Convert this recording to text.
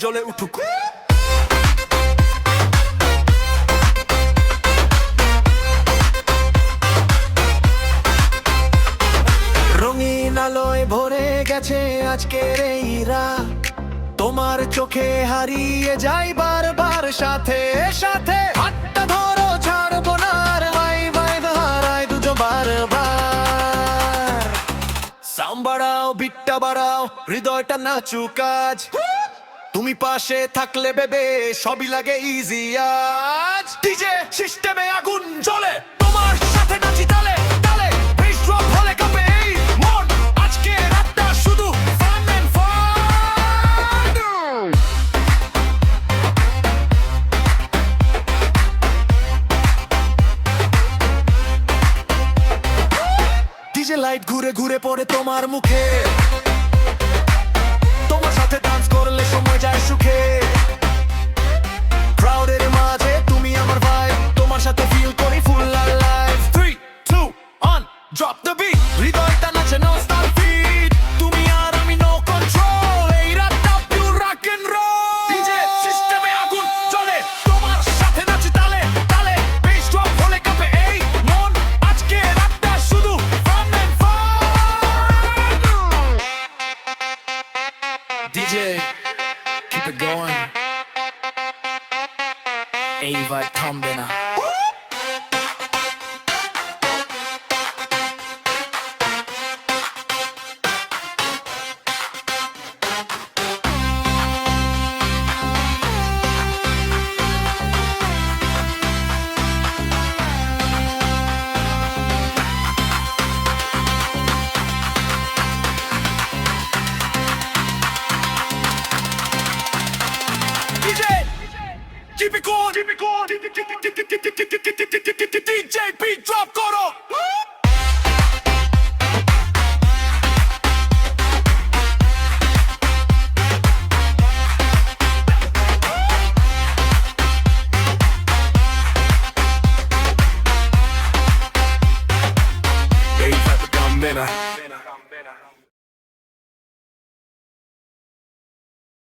জ্বলে উঠুক। রঙিন আলোয় ভরে গেছে আজকের এই রাত, তোমার চোখে হারিয়ে যাই বারবার সাথে সাথে। হাতটা ধরো ছাড়বো না আর বাই বাই হারাই দুটো বারবার। সাউন্ড বাড়াও, বিটটা বাড়াও, হৃদয়টা নাচুক আজ। তুমি পাশে থাকলে বেবে সবই লাগে ইজি আজ। ডিজে সিস্টেমে আগুন জ্বলে, তোমার সাথে নাচি তালে তালে। বেস ড্রপ হলে কাঁপে এই মন, আজকে রাতটা শুধু fun and fun. DJ light ঘুরে ঘুরে পড়ে তোমার মুখে, তোমার সাথে ডান্স করলে সময় যায় সুখে। ক্রাউডের মাঝে তুমি আমার ভাই, তোমার সাথে ফিল করি ফুল লাইফ। 3 2 1 ড্রপ দ্য বিট, হৃদয়টা নাচে নো স্টপ বিট। তুমি আর আমি নো কন্ট্রোল, এই রাতটা pure rock and roll. DJ সিস্টেমে আগুন জ্বলে, তোমার সাথে নাচি তালে তালে। বেস ড্রপ হলে কাঁপে এই মন, আজকে রাতটা শুধু fun and fun. DJ, keep it going. এই ভাই থামবে না। DJ, keep it going, keep it going. DJ, beat drop, করো।